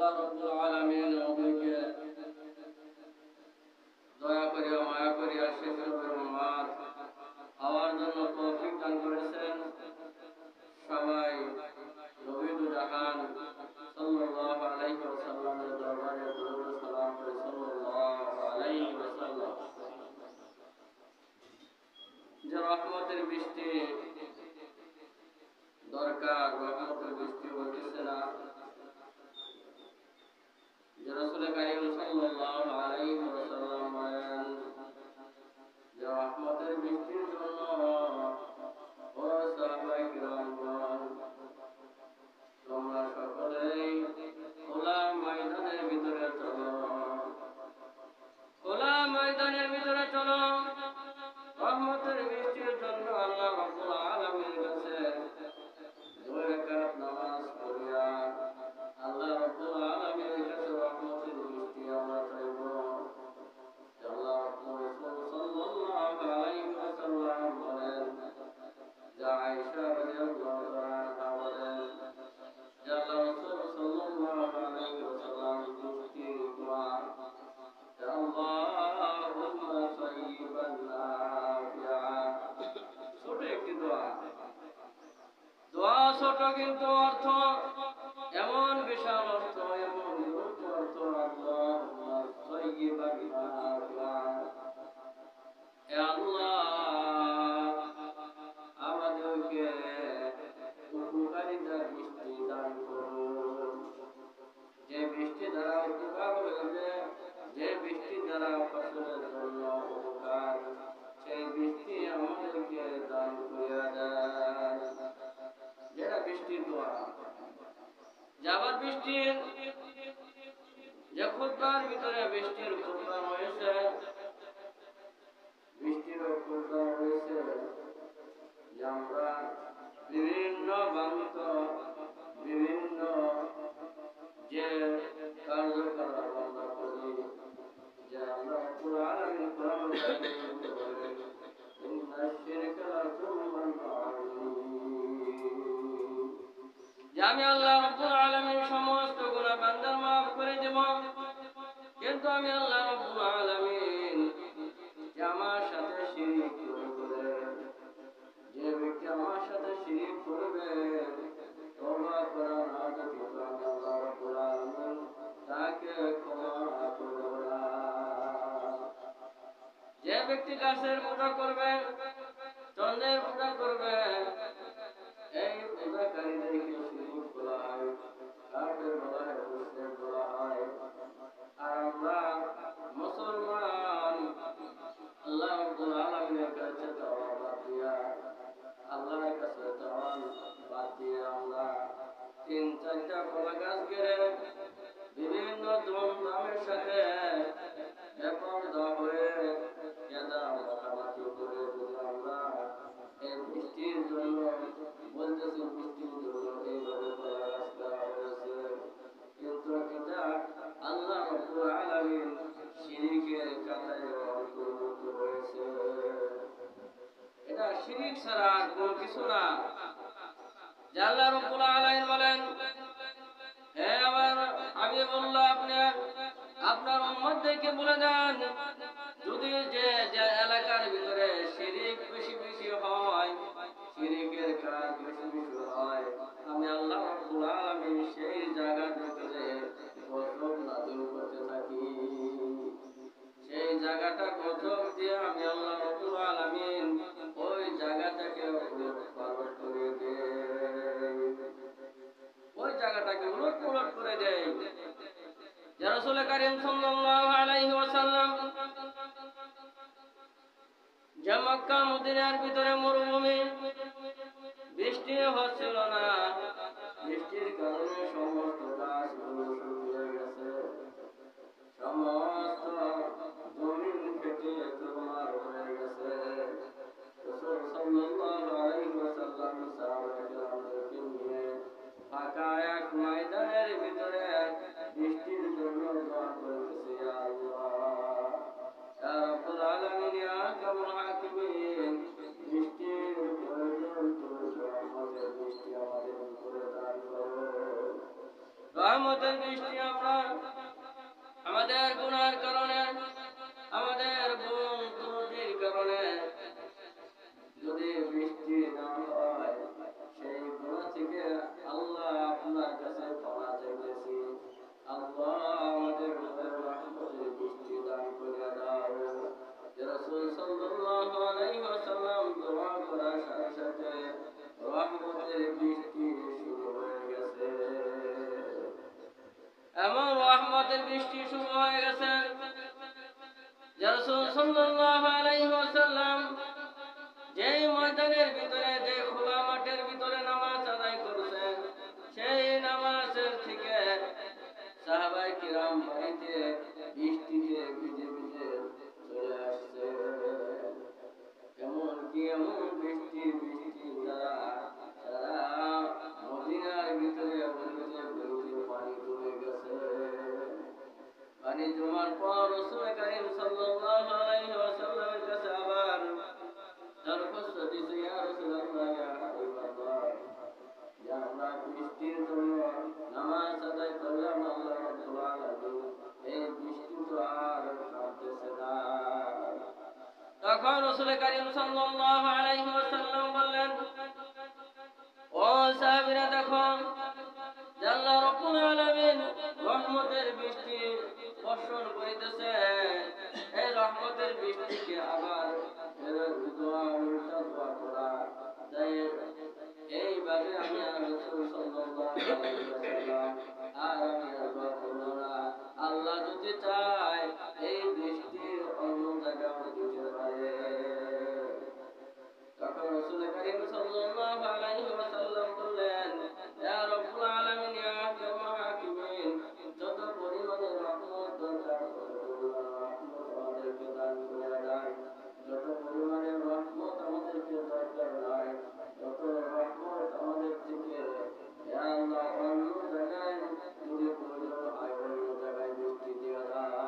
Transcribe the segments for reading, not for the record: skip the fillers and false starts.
আল্লাহ রাব্বুল আলামিন আমাদেরকে দয়া করিয়া মায়া করিয়া শেষ নবীর উম্মত হওয়ার জন্য তৌফিক দান করেছেন। সবাই নবী দু জাহান সাল্লাল্লাহু আলাইহি ওয়াসাল্লামের দরবারে দরুদ সালাম করে সাল্লাল্লাহু আলাইহি ওয়াসাল্লাম। যে রহমতের বৃষ্টি দরকার, রহমতের বৃষ্টি হইতেছে না। যে রাসূল কারীম সাল্লাল্লাহু আলাইহি ওয়াসাল্লাম বলেন যে রহমতের বৃষ্টির জন্য ও সাহাবায়ে কিরামগণ তোমরা সকলেই খোলা ময়দানের ভিতরে চলো, খোলা ময়দানের ভিতরে চলো। রহমতের বৃষ্টির জন্য আল্লাহ রাব্বুল আলামিনের কাছে দুই রাকাত নামাজ পড়িয়া আল্লাহ রাব্বুল আলামিনের কাছে রহমতের বৃষ্টি আমরা চাইব। আল্লাহ সাল্লাল্লাহু আলাইহি ওয়াসাল্লাম বলেন যে আয়েশা রাদিয়াল্লাহু তাআলা বলেন যে আল্লাহ রাসূল সাল্লাল্লাহু আলাইহি ওয়াসাল্লাম বৃষ্টি দোয়া আল্লাহুম্মা সাইয়্যিবান নাফিআ, ছোট একটি দোয়া। দোয়া ছোট কিন্তু অর্থ এমন বিশাল অর্থ, এমন গুরুত্ব অর্থ। আল্লাহুম্মা সাইয়্যিবান নাফিআ, হে আল্লাহ আমাদেরকে উপকারিতার বৃষ্টি দান করুন। যে বৃষ্টি দ্বারা উপকার হইবে, যে বৃষ্টি দ্বারা ফসলের জন্য উপকার, সেই বৃষ্টি আমাদেরকে দান করিয়া দেয়। যেটা বৃষ্টির দোয়া। যাবার বৃষ্টির যে খুতবার ভিতরে বৃষ্টির খুতবা হয়েছে, বৃষ্টির খুতবা হয়েছে যে আমরা বিভিন্ন বান্ত বিভিন্ন যে কার্যকলাপ আমরা করি, যে আমরা রব্বুল আলামিন কোরআন কারীমে বলেন ইন্না শিরকা লাযুলমুন আযীম, যে আমি আল্লাহ রব্বুল আলামিন সমস্ত গুনাহ বান্দার মাফ করে দেব, কিন্তু আমি আল্লাহ রব্বুল আলামিন যে আমার সাথে শিরক করবে, যে ব্যক্তি আমার সাথে শিরক করবে তওবা করা না ব্যতীত আমি আল্লাহ রাব্বুল আলামিন তাকে ক্ষমা করব না। যে ব্যক্তি গাছের পূজা করবে, চন্দ্রের পূজা করবে, এই পূজাকারীদেরকে শিরক বলা হয়, কাফের বলা হয়, মুশরিক বলা হয়। আর আমরা মুসলমান আল্লাহ রাব্বুল আলামিনের কাছে চাওয়া বাদ দিয়া, আল্লাহর কাছে চাওয়া বাদ দিয়ে আমরা ৩-৪টা কলা গাছ গেড়ে বিভিন্ন ধুমধামের সাথে বেপরোয়া হয়ে কেদা মাখামাখি করে যদি আমরা এই বৃষ্টির জন্য বলতেছি, বৃষ্টির জন্য এইভাবে কলা গাছ দেওয়া হয়েছে, কিন্তু এটা আল্লাহ রাব্বুল আলামিন শিরকের কাতারে অন্তর্ভুক্ত হয়েছে। এটা শিরক ছাড়া আর কোনো কিছু না। যে আল্লাহ রাব্বুল আলামিন বলেন হে আমার হাবিবুল্লাহ, আপনি আপনার উম্মতদেরকে বলে দেন যদি যে যে এলাকার ভিতরে শিরক বেশি বেশি হয়, শিরকের কাজ বেশি বেশি হয়, আমি আল্লাহ রাব্বুল আলামিন সেই জায়গার ভিতরে গজব নাযিল করতে থাকি। সেই জায়গাটা গজব দিয়ে আমি আল্লাহ রাব্বুল আলামিন ওই জায়গাটাকে উলটপালট করে দেই, ওই জায়গাটাকে উলটপালট করে দেই। যে রাসূল কারীম সাল্লাল্লাহু আলাইহি ওয়াসাল্লাম যে মক্কা মদিনার ভিতরে মরুভূমি, বৃষ্টি হচ্ছিল না, বৃষ্টির কারণে সমস্ত গাছগুলো শুকিয়ে গেছে, সমস্ত জমিন ফেটে চুরমার হয়ে গেছে। রাসূল সাল্লাল্লাহু আলাইহি ওয়াসাল্লাম সাহাবায়ে-কেরামদেরকে নিয়ে ফাঁকা এক ময়দানের ভিতরে বৃষ্টির জন্য দোয়া করতেছে, ইয়া আল্লাহ, ইয়া রাব্বুল আলামিন, ইয়া আরহামুর হাকিমিন, বৃষ্টির প্রয়োজন তো আমাদের বৃষ্টি আমাদের উপরে দান করো। বৃষ্টি আমরা আমাদের গুনার কারণে, আমাদের গুণ ত্রুটির কারণে যদি বৃষ্টি না হয়, সেই গুনাহ থেকে আল্লাহ আপনার কাছে ক্ষমা চাইতেছি। আল্লাহ আমাদের উপরে রহমতের বৃষ্টি দান করে দাও। রাসূল সাল্লাল্লাহু আলাইহি ওয়াসাল্লাম দোয়া করার সাথে সাথে রহমতের বৃষ্টি শুরু হয়ে গেছে। এমন রহমতের বৃষ্টি শুরু হয়ে গেছে, রাসূল সাল্লাল্লাহু আলাইহি ওয়াসাল্লাম যেই ময়দানের ভিতরে, যে খোলা মাঠের ভিতরে নামাজ আদায় করছেন, সেই নামাজের থেকে সাহাবায়ে কিরাম বাড়িতে বৃষ্টিতে ভিজে ভিজে চলে আসছে। এমন বৃষ্টি তারা মদিনার ভিতরে বলতে বলতে পানি জমে গেছে। পানি জমার পর রাসূল কারীম সাল্লাল্লাহু আলাইহি ওয়াসাল্লামের কাছে আবার দরখাস্ত দিয়েছে, ইয়া রাসূলুল্লাহ, ইয়া হাবিবাল্লাহ, যে আমরা বৃষ্টির জন্য নামাজ আদায় করলাম, আল্লাহ রাব্বুল আলামিন এই বৃষ্টি তো আর থামতেছে না। তখন রাসূল কারীম সাল্লাল্লাহু আলাইহি ওয়াসাল্লাম বললেন, ও সাহাবীরা, দেখো যে আল্লাহ রাব্বুল আলামিন রহমতের বৃষ্টি বর্ষণ করিতেছে। এই রহমতের বৃষ্টিকে আবার উল্টা দোয়া করা যায়। এইভাবে আমি রাসূল সাল্লাল্লাহু আলাইহি ওয়াসাল্লাম আর আমি দোয়া করব না। আল্লাহ যদি চায় এই বৃষ্টির অন্য জায়গাও দিতে পারে। তখন রাসূল কারীম সাল্লাল্লাহু আলাইহি ওয়াসাল্লাম বললেন, ইয়া রাব্বুল আলামিন, ইয়া আরহামার রাহিমিন, যত পরিমাণে রহমত দরকার তত পরিমাণে রহমত আমাদেরকে দান করে দেন। যত পরিমাণে রহমত আমাদেরকে দরকার নাই, তত রহমত আমাদের থেকে ইয়া আল্লাহ অন্য জায়গায় যদি প্রয়োজন হয় অন্য জায়গায় বৃষ্টি দিয়ে দাও।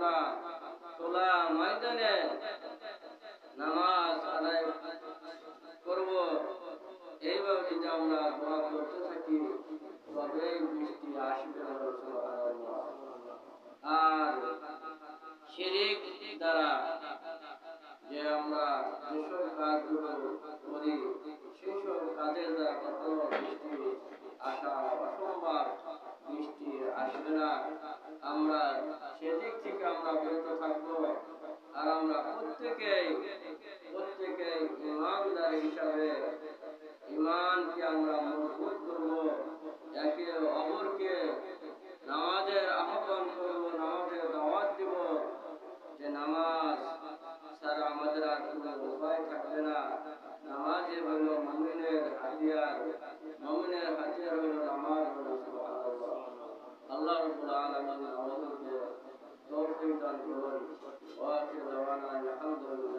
আমরা খোলা ময়দানে নামাজ আদায় করব, এইভাবে যদি আমরা দোয়া করতে থাকি তবেই বৃষ্টি আসবে। আর শিরিক দ্বারা যে আমরা যেসব কাজগুলো করি সেই সব কাজের দ্বারা কখনো বৃষ্টি আসা অসম্ভব, বৃষ্টি আসবে না। আমরা সেদিক থেকে আমরা বিরত থাকবো। আর আমরা প্রত্যেকেই ইমানদার হিসাবে ইমানকে আমরা মজবুত করবো, একে অপরকে নামাজের আহ্বান করবো, নামাজের দাওয়াত দিব যে নামাজ ছাড়া আমাদের আর কোনো উপায় থাকবে না। নামাজে হইল মুমিনের হাতিয়ার, মুমিনের হাতিয়ার হইল নামাজ। সুবহানাল্লাহ। আল্লাহ রাব্বুল আলামিন আমাদেরকে তৌফিক দান করুন। ওয়া আখিরু দাওয়ানা আলহামদুলিল্লাহ।